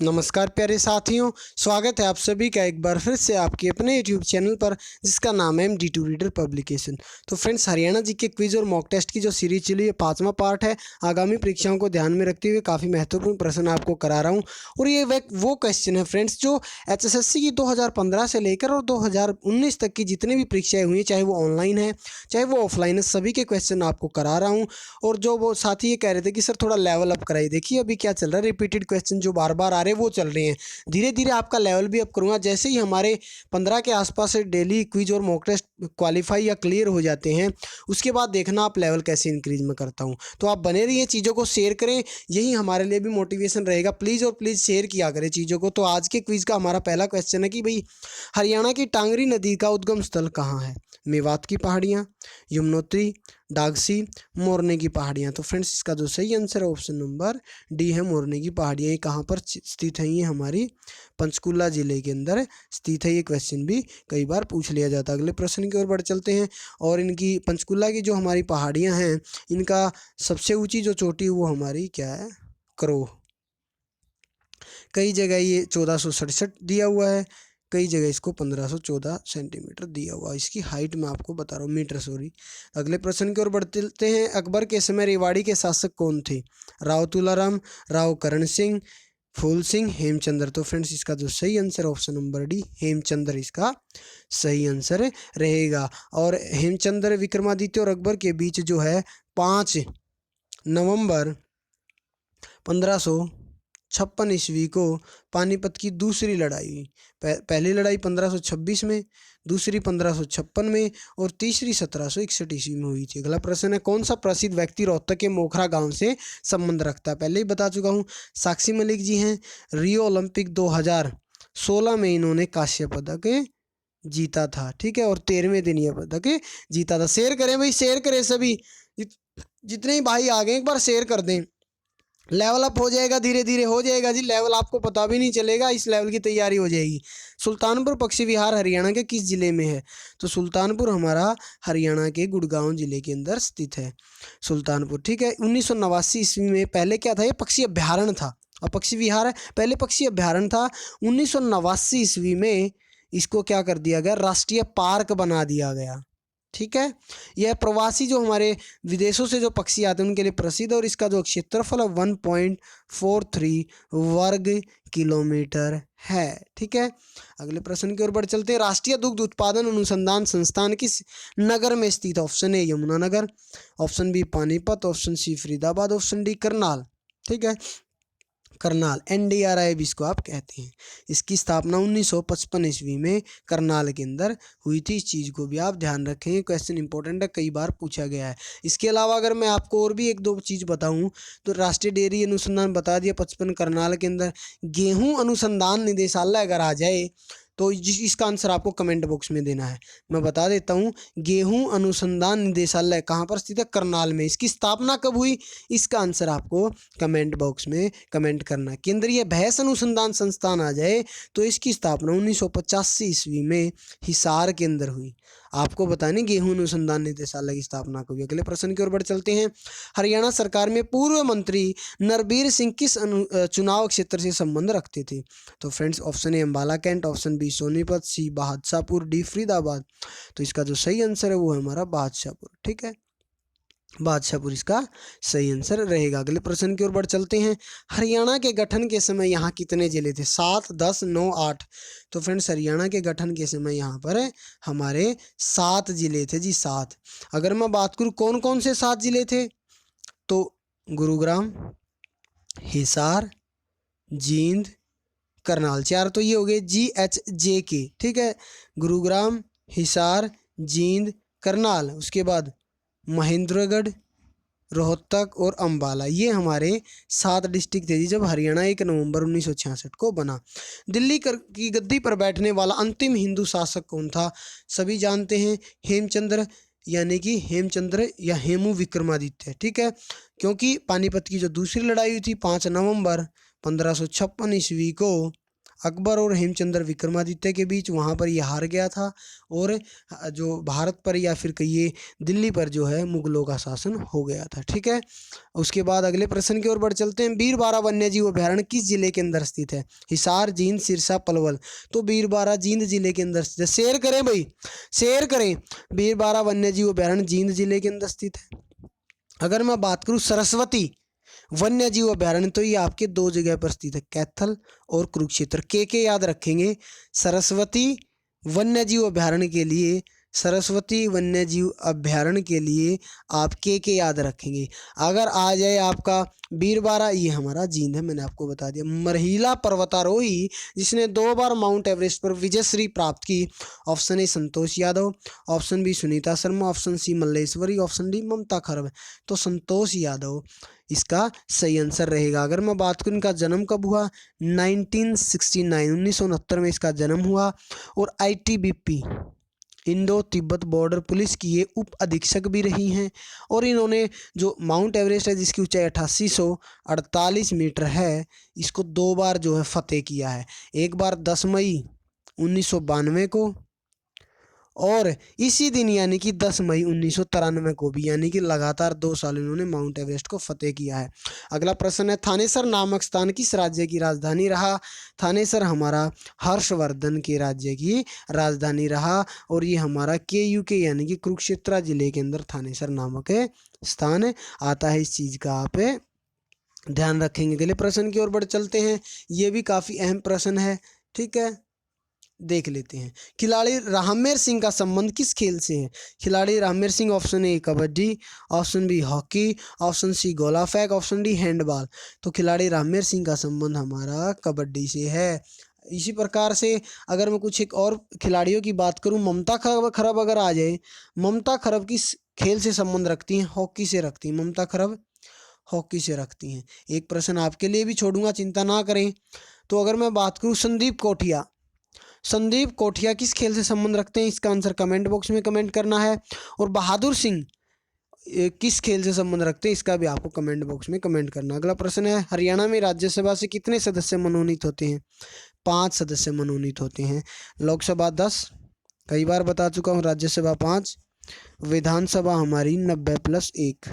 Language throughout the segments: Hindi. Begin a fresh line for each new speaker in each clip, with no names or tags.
नमस्कार प्यारे साथियों, स्वागत है आप सभी का एक बार फिर से आपके अपने यूट्यूब चैनल पर जिसका नाम है MD2 रीडर पब्लिकेशन। तो फ्रेंड्स, हरियाणा जी के क्विज और मॉक टेस्ट की जो सीरीज चली है 5वां पार्ट है। आगामी परीक्षाओं को ध्यान में रखते हुए काफ़ी महत्वपूर्ण प्रश्न आपको करा रहा हूँ। और ये वो क्वेश्चन है फ्रेंड्स जो HSSC की 2015 से लेकर और 2019 तक की जितनी भी परीक्षाएँ हुई, चाहे वो ऑनलाइन है चाहे वो ऑफलाइन है, सभी के क्वेश्चन आपको करा रहा हूँ। और जो वो साथी ये कह रहे थे कि सर थोड़ा लेवल अप कराइए, देखिए अभी क्या चल रहा है, रिपीटेड क्वेश्चन जो बार बार आ रहे हैं वो चल रहे हैं। धीरे धीरे आपका लेवल भी अप करूँगा। जैसे ही हमारे 15 के आसपास से डेली क्विज और मॉक टेस्ट क्वालिफाई या क्लियर हो जाते हैं, उसके बाद देखना आप लेवल कैसे इंक्रीज में करता हूँ। तो आप बने रहिए, चीज़ों को शेयर करें, यही हमारे लिए भी मोटिवेशन रहेगा। प्लीज़ और प्लीज़ शेयर किया करें चीज़ों को। तो आज के क्विज का हमारा पहला क्वेश्चन है कि भाई हरियाणा की टांगरी नदी का उद्गम स्थल कहाँ है? मेवात की पहाड़ियाँ, यमुनोत्री, डागसी, मोरने की पहाड़ियाँ। तो फ्रेंड्स, इसका जो सही आंसर है ऑप्शन नंबर डी है, मोरने की पहाड़ियाँ। ये कहाँ पर स्थित है? ये हमारी पंचकुला जिले के अंदर स्थित है। ये क्वेश्चन भी कई बार पूछ लिया जाता है। अगले प्रश्न की ओर बढ़ चलते हैं। और इनकी पंचकुला की जो हमारी पहाड़ियाँ हैं, इनका सबसे ऊंची जो चोटी है वो हमारी क्या है? करोह। कई जगह ये 1467 दिया हुआ है, कई जगह इसको 1514 सेंटीमीटर दिया हुआ है। इसकी हाइट मैं आपको बता रहा हूँ, मीटर सॉरी। अगले प्रश्न की ओर बढ़ते हैं। अकबर के समय रेवाड़ी के शासक कौन थे? राव तुलाराम, राव करण सिंह, फूल सिंह, हेमचंद्र। तो फ्रेंड्स, इसका जो सही answer option number D, Hemchandra, इसका सही आंसर रहेगा। और हेमचंद्र विक्रमादित्य और अकबर के बीच जो है 5 नवंबर 1556 ईस्वी को पानीपत की दूसरी लड़ाई हुई। पहली लड़ाई 1526 में, दूसरी 1556 में और तीसरी 1761 ईस्वी में हुई थी। अगला प्रश्न है, कौन सा प्रसिद्ध व्यक्ति रोहतक के मोखरा गांव से संबंध रखता है? पहले ही बता चुका हूँ, साक्षी मलिक जी हैं। रियो ओलंपिक 2016 में इन्होंने कांस्य पदक जीता था, ठीक है, और 13वें दिन यह पदक जीता था। शेयर करें भाई, शेयर करें सभी, जितने ही भाई आ गए एक बार शेयर कर दें। लेवल अप हो जाएगा, धीरे धीरे हो जाएगा जी लेवल, आपको पता भी नहीं चलेगा, इस लेवल की तैयारी हो जाएगी। सुल्तानपुर पक्षी विहार हरियाणा के किस जिले में है? तो सुल्तानपुर हमारा हरियाणा के गुड़गांव जिले के अंदर स्थित है सुल्तानपुर, ठीक है। 1989 ईस्वी में पहले क्या था? ये पक्षी अभ्यारण्य था। और पक्षी विहार है, पहले पक्षी अभ्यारण्य था। 1989 ईस्वी में इसको क्या कर दिया गया? राष्ट्रीय पार्क बना दिया गया, ठीक है। यह प्रवासी जो हमारे विदेशों से जो पक्षी आते हैं उनके लिए प्रसिद्ध, और इसका जो क्षेत्रफल है 1.43 वर्ग किलोमीटर है, ठीक है। अगले प्रश्न की ओर बढ़ चलते हैं। राष्ट्रीय दुग्ध उत्पादन अनुसंधान संस्थान किस नगर में स्थित? Option A Yamunanagar, option B Panipat, option C Faridabad, option D Karnal, ठीक है। करनाल, NDRI भी इसको आप कहते हैं। इसकी स्थापना 1955 ईस्वी में करनाल के अंदर हुई थी। इस चीज़ को भी आप ध्यान रखें, क्वेश्चन इंपॉर्टेंट है, कई बार पूछा गया है। इसके अलावा अगर मैं आपको और भी एक दो चीज़ बताऊं तो राष्ट्रीय डेयरी अनुसंधान बता दिया 55 करनाल के अंदर। गेहूं अनुसंधान निदेशालय अगर आ जाए तो इसका आंसर आपको कमेंट बॉक्स में देना है। मैं बता देता हूँ, गेहूं अनुसंधान निदेशालय कहाँ पर स्थित है? करनाल में। इसकी स्थापना कब हुई? इसका आंसर आपको कमेंट बॉक्स में कमेंट करना है। केंद्रीय भैंस अनुसंधान संस्थान आ जाए तो इसकी स्थापना 1985 ईस्वी में हिसार के अंदर हुई। आपको बताने गेहूं अनुसंधान निदेशालय की स्थापना कब हुई। अगले प्रश्न की ओर बढ़ चलते हैं। हरियाणा सरकार में पूर्व मंत्री नरबीर सिंह किस चुनाव क्षेत्र से संबंध रखते थे? तो friends, option A Ambala Cantt, option B Sonipat, C Badshahpur, D Faridabad. तो इसका जो सही आंसर है वो है हमारा बादशाहपुर, ठीक है। बादशाहपुर इसका सही आंसर रहेगा। अगले प्रश्न की ओर बढ़ चलते हैं। हरियाणा के गठन के समय यहाँ कितने जिले थे? 7, 10, 9, 8। तो फ्रेंड्स, हरियाणा के गठन के समय यहाँ पर हमारे 7 जिले थे जी, 7। अगर मैं बात करूँ कौन कौन से 7 जिले थे, तो गुरुग्राम, हिसार, जींद, करनाल, 4 तो ये हो गए GHJK, ठीक है। गुरुग्राम, हिसार, जींद, करनाल, उसके बाद महेंद्रगढ़, रोहतक और अंबाला। ये हमारे 7 डिस्ट्रिक्ट थे जी जब हरियाणा 1 नवंबर 1966 को बना। दिल्ली की गद्दी पर बैठने वाला अंतिम हिंदू शासक कौन था? सभी जानते हैं, हेमचंद्र, यानी कि हेमचंद्र या हेमू विक्रमादित्य, ठीक है। क्योंकि पानीपत की जो दूसरी लड़ाई हुई थी 5 नवंबर 1556 ईस्वी को अकबर और हेमचंद्र विक्रमादित्य के बीच, वहाँ पर ये हार गया था और जो भारत पर या फिर कहिए दिल्ली पर जो है मुगलों का शासन हो गया था। ठीक है, उसके बाद अगले प्रश्न की ओर बढ़ चलते हैं। बीरबारा वन्यजीव अभयारण्य किस जिले के अंदर स्थित है? हिसार, जींद, सिरसा, पलवल। तो बीरबारा जींद जिले के अंदर स्थित है। शेयर करें भाई, शेयर करें। बीरबारा वन्यजीव अभयारण्य जींद जिले के अंदर स्थित है। अगर मैं बात करूं सरस्वती वन्यजीव अभयारण्य, तो ये आपके दो जगह पर स्थित है, कैथल और कुरुक्षेत्र। के याद रखेंगे। सरस्वती वन्यजीव अभयारण्य के लिए, सरस्वती वन्यजीव अभयारण्य के लिए आप के याद रखेंगे। अगर आ जाए आपका बीरबारा, ये हमारा जींद है, मैंने आपको बता दिया। महिला पर्वतारोही जिसने 2 बार माउंट एवरेस्ट पर विजयश्री प्राप्त की। Option A Santosh Yadav, option B Sunita Sharma, option C Malleswari, option D Mamta Kharab. तो संतोष यादव इसका सही आंसर रहेगा। अगर मैं बात करूं इनका जन्म कब हुआ, 1969 में इसका जन्म हुआ। और ITBP Indo Tibet border police की ये उप अधीक्षक भी रही हैं। और इन्होंने जो माउंट एवरेस्ट है जिसकी ऊंचाई 8848 मीटर है, इसको 2 बार जो है फतेह किया है। एक बार 10 मई 1992 को, और इसी दिन यानी कि 10 मई 1993 को भी, यानी कि लगातार 2 साल इन्होंने माउंट एवरेस्ट को फतेह किया है। अगला प्रश्न है, थानेसर नामक स्थान किस राज्य की राजधानी रहा? थानेसर हमारा हर्षवर्धन के राज्य की राजधानी रहा। और ये हमारा KUK यानी कि कुरुक्षेत्र जिले के अंदर थानेसर नामक स्थान आता है। इस चीज़ का आप ध्यान रखेंगे। अगले प्रश्न की ओर बढ़ चलते हैं। ये भी काफ़ी अहम प्रश्न है, ठीक है, देख लेते हैं। खिलाड़ी राहमेर सिंह का संबंध किस खेल से है? खिलाड़ी Rahmer Singh, option A kabaddi, option B hockey, option C गोला फेंक, ऑप्शन डी हैंडबॉल। तो खिलाड़ी राहमेर सिंह का संबंध हमारा कबड्डी से है। इसी प्रकार से अगर मैं कुछ एक और खिलाड़ियों की बात करूं, ममता खरब अगर आ जाए, ममता खरब किस खेल से संबंध रखती हैं? हॉकी से रखती हैं। ममता खरब हॉकी से रखती हैं। एक प्रश्न आपके लिए भी छोड़ूंगा, चिंता ना करें। तो अगर मैं बात करूं संदीप कोठिया, संदीप कोठिया किस खेल से संबंध रखते हैं? इसका आंसर कमेंट बॉक्स में कमेंट करना है। और बहादुर सिंह किस खेल से संबंध रखते हैं? इसका भी आपको कमेंट बॉक्स में कमेंट करना। अगला प्रश्न है, हरियाणा में राज्यसभा से कितने सदस्य मनोनीत होते हैं? 5 सदस्य मनोनीत होते हैं। लोकसभा 10, कई बार बता चुका हूँ, राज्यसभा 5, विधानसभा हमारी 90+1।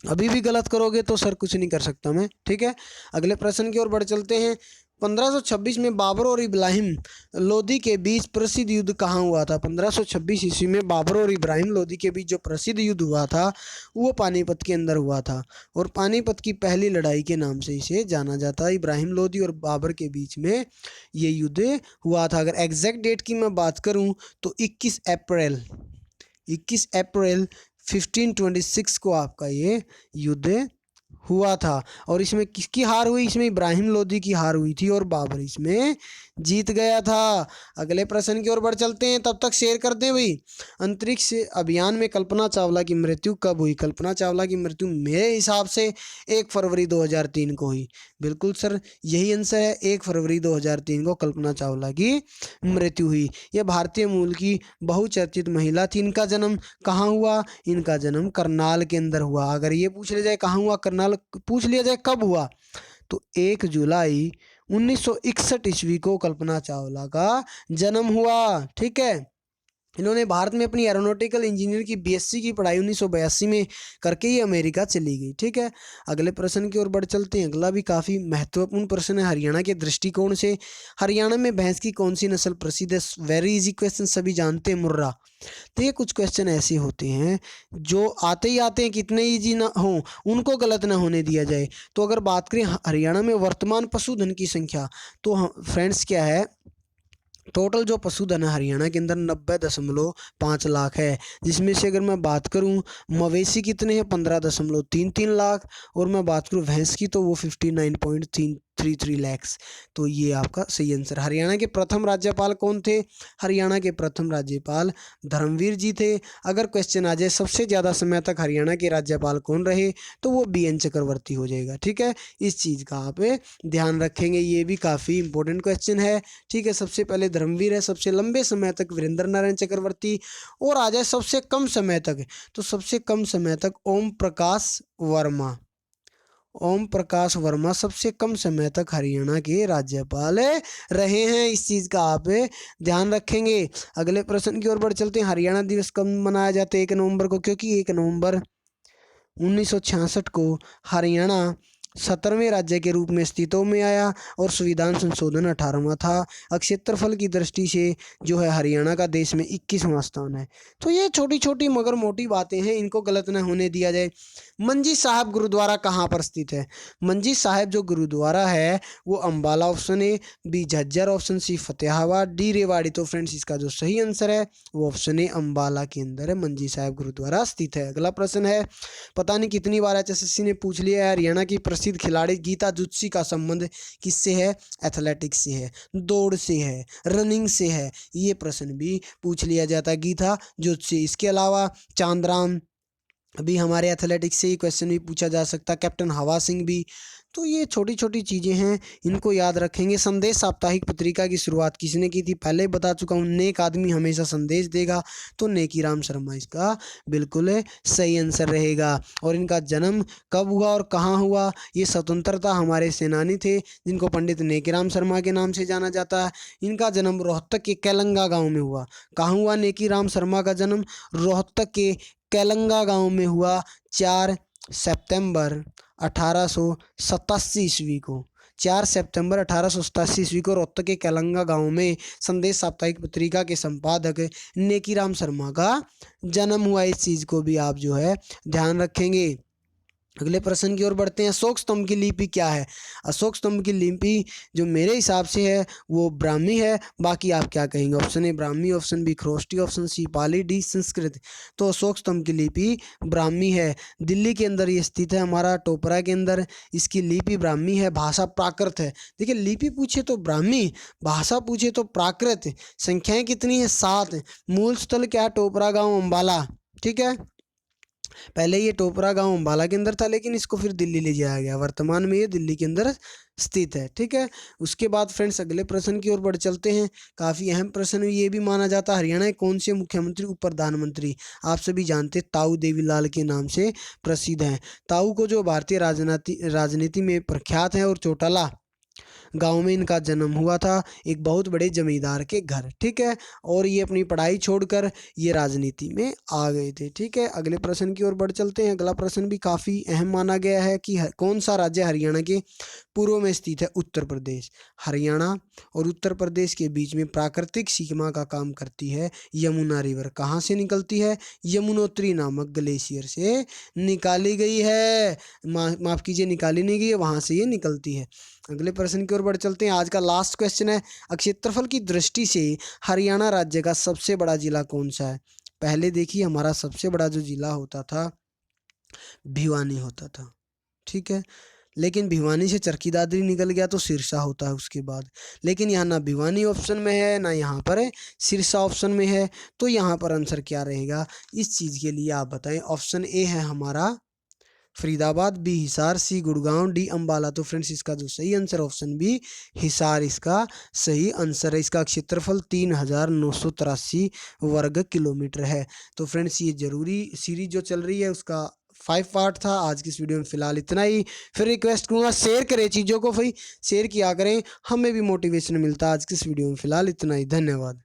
अभी भी गलत करोगे तो सर कुछ नहीं कर सकता मैं, ठीक है। अगले प्रश्न की ओर बढ़ चलते हैं। 1526 में बाबर और इब्राहिम लोदी के बीच प्रसिद्ध युद्ध कहाँ हुआ था? 1526 ईस्वी में बाबर और इब्राहिम लोदी के बीच जो प्रसिद्ध युद्ध हुआ था वो पानीपत के अंदर हुआ था। और पानीपत की पहली लड़ाई के नाम से इसे जाना जाता है। इब्राहिम लोदी और बाबर के बीच में ये युद्ध हुआ था। अगर एग्जैक्ट डेट की मैं बात करूँ तो 21 अप्रैल 1526 को आपका ये युद्ध हुआ था। और इसमें किसकी हार हुई? इसमें इब्राहिम लोदी की हार हुई थी और बाबर इसमें जीत गया था। अगले प्रश्न की ओर बढ़ चलते हैं। तब तक शेयर कर दें भाई। अंतरिक्ष अभियान में कल्पना चावला की मृत्यु कब हुई? कल्पना चावला की मृत्यु मेरे हिसाब से 1 फरवरी 2003 को हुई। बिल्कुल सर, यही आंसर है, 1 फरवरी 2003 को कल्पना चावला की मृत्यु हुई। यह भारतीय मूल की बहुचर्चित महिला थी। इनका जन्म कहाँ हुआ? इनका जन्म करनाल के अंदर हुआ। अगर ये पूछ लिया जाए कहाँ हुआ, करनाल पूछ लिया जाए कब हुआ, तो 1 जुलाई 1961 ईस्वी को कल्पना चावला का जन्म हुआ, ठीक है। इन्होंने भारत में अपनी एरोनॉटिकल इंजीनियर की BSc की पढ़ाई 1982 में करके ये अमेरिका चली गई, ठीक है। अगले प्रश्न की ओर बढ़ चलते हैं। अगला भी काफ़ी महत्वपूर्ण प्रश्न है हरियाणा के दृष्टिकोण से। हरियाणा में भैंस की कौन सी नस्ल प्रसिद्ध है? वेरी इजी क्वेश्चन, सभी जानते हैं, मुर्रा। तो ये कुछ क्वेश्चन ऐसे होते हैं जो आते ही आते हैं, कितने ईजी ना हो उनको गलत ना होने दिया जाए। तो अगर बात करें हरियाणा में वर्तमान पशुधन की संख्या, तो फ्रेंड्स क्या है, टोटल जो पशुधन है हरियाणा के अंदर 90.5 लाख है। जिसमें से अगर मैं बात करूं मवेशी कितने हैं, 15.33 लाख। और मैं बात करूं भैंस की तो वो 59.33 लैक्स। तो ये आपका सही आंसर। हरियाणा के प्रथम राज्यपाल कौन थे? हरियाणा के प्रथम राज्यपाल धर्मवीर जी थे। अगर क्वेश्चन आ जाए सबसे ज़्यादा समय तक हरियाणा के राज्यपाल कौन रहे, तो वो BN चक्रवर्ती हो जाएगा, ठीक है। इस चीज़ का आप ध्यान रखेंगे, ये भी काफ़ी इंपॉर्टेंट क्वेश्चन है, ठीक है। सबसे पहले धर्मवीर है, सबसे लंबे समय तक वीरेंद्र नारायण चक्रवर्ती। और आ जाए सबसे कम समय तक, तो सबसे कम समय तक ओम प्रकाश वर्मा। ओम प्रकाश वर्मा सबसे कम समय तक हरियाणा के राज्यपाल रहे हैं। इस चीज़ का आप ध्यान रखेंगे। अगले प्रश्न की ओर बढ़ चलते हैं। हरियाणा दिवस कब मनाया जाता है? 1 नवंबर को, क्योंकि 1 नवंबर 1966 को हरियाणा 17वें राज्य के रूप में अस्तित्व में आया और संविधान संशोधन 18वां था। क्षेत्रफल की दृष्टि से जो है हरियाणा का देश में 21वां स्थान है। तो ये छोटी छोटी मगर मोटी बातें हैं, इनको गलत न होने दिया जाए। मंजी साहब गुरुद्वारा कहाँ पर स्थित है? मंजी साहब जो गुरुद्वारा है वो Ambala option A, B Jhajjar option C Fatehabad, D Rewari. तो फ्रेंड्स इसका जो सही आंसर है वो ऑप्शन ए अम्बाला के अंदर है, मंजी साहब गुरुद्वारा स्थित है। अगला प्रश्न है, पता नहीं कितनी बार एचएसएससी ने पूछ लिया है, हरियाणा की प्रसिद्ध खिलाड़ी गीता जुत्सी का संबंध किससे है? एथलेटिक्स से है, दौड़ से है, रनिंग से है। ये प्रश्न भी पूछ लिया जाता है, गीता जुत्सी। इसके अलावा चांद्राम अभी हमारे एथलेटिक्स से ही क्वेश्चन भी पूछा जा सकता है, कैप्टन हवा सिंह भी। तो ये छोटी छोटी चीज़ें हैं, इनको याद रखेंगे। संदेश साप्ताहिक पत्रिका की शुरुआत किसने की थी? पहले बता चुका हूँ, नेक आदमी हमेशा संदेश देगा, तो नेकीराम शर्मा इसका बिल्कुल सही आंसर रहेगा। और इनका जन्म कब हुआ और कहाँ हुआ? ये स्वतंत्रता हमारे सेनानी थे जिनको पंडित नेकीराम शर्मा के नाम से जाना जाता है। इनका जन्म रोहतक के कैलंगा गाँव में हुआ। कहाँ हुआ नेकीराम शर्मा का जन्म? रोहतक के कैलंगा गांव में हुआ 4 सितंबर 1887 ईस्वी को। 4 सितंबर 1887 ईस्वी को रोहतक के कैलंगा गांव में संदेश साप्ताहिक पत्रिका के संपादक नेकीराम शर्मा का जन्म हुआ। इस चीज़ को भी आप जो है ध्यान रखेंगे। अगले प्रश्न की ओर बढ़ते हैं। अशोक स्तंभ की लिपि क्या है? अशोक स्तंभ की लिपि जो मेरे हिसाब से है वो ब्राह्मी है। बाकी आप क्या कहेंगे? Option A Brahmi, option B Kharosthi, option C Pali, D Sanskrit. तो अशोक स्तंभ की लिपि ब्राह्मी है। दिल्ली के अंदर ये स्थित है, हमारा टोपरा के अंदर। इसकी लिपि ब्राह्मी है, भाषा प्राकृत है। देखिए लिपि पूछे तो ब्राह्मी, भाषा पूछे तो प्राकृत। संख्याएं कितनी है? 7। मूल स्थल क्या है? टोपरा गाँव अम्बाला। ठीक है, पहले ये टोपरा गांव अम्बाला के अंदर था, लेकिन इसको फिर दिल्ली ले जाया गया। वर्तमान में ये दिल्ली के अंदर स्थित है। ठीक है, उसके बाद फ्रेंड्स अगले प्रश्न की ओर बढ़ चलते हैं। काफ़ी अहम प्रश्न ये भी माना जाता है, हरियाणा के कौन से मुख्यमंत्री उप प्रधानमंत्री आप सभी जानते ताऊ देवीलाल के नाम से प्रसिद्ध हैं। ताऊ को जो भारतीय राजनीति में प्रख्यात है, और चौटाला गांव में इनका जन्म हुआ था, एक बहुत बड़े जमींदार के घर। ठीक है, और ये अपनी पढ़ाई छोड़कर ये राजनीति में आ गए थे। ठीक है, अगले प्रश्न की ओर बढ़ चलते हैं। अगला प्रश्न भी काफ़ी अहम माना गया है कि कौन सा राज्य हरियाणा के पूर्व में स्थित है? उत्तर प्रदेश। हरियाणा और उत्तर प्रदेश के बीच में प्राकृतिक सीमा का काम करती है यमुना रिवर। कहाँ से निकलती है? यमुनोत्री नामक ग्लेशियर से निकाली गई है। माफ़ कीजिए, निकाली नहीं गई है, वहाँ से ये निकलती है। अगले प्रश्न की ओर बढ़ चलते हैं। आज का लास्ट क्वेश्चन है, क्षेत्रफल की दृष्टि से हरियाणा राज्य का सबसे बड़ा जिला कौन सा है? पहले देखिए हमारा सबसे बड़ा जो जिला होता था भिवानी होता था। ठीक है, लेकिन भिवानी से चरखी दादरी निकल गया तो सिरसा होता है उसके बाद। लेकिन यहाँ ना भिवानी ऑप्शन में है, ना यहाँ पर है सिरसा ऑप्शन में है। तो यहाँ पर आंसर क्या रहेगा? इस चीज़ के लिए आप बताएं। ऑप्शन ए है हमारा फरीदाबाद, बी हिसार, सी गुड़गांव, डी अंबाला। तो फ्रेंड्स इसका जो सही आंसर ऑप्शन बी हिसार इसका सही आंसर है। इसका क्षेत्रफल 3983 वर्ग किलोमीटर है। तो फ्रेंड्स ये जरूरी सीरीज जो चल रही है उसका 5 पार्ट था। आज की इस वीडियो में फिलहाल इतना ही। फिर रिक्वेस्ट करूँगा शेयर करें चीज़ों को, भाई शेयर किया करें, हमें भी मोटिवेशन मिलता है। आज की इस वीडियो में फिलहाल इतना ही। धन्यवाद।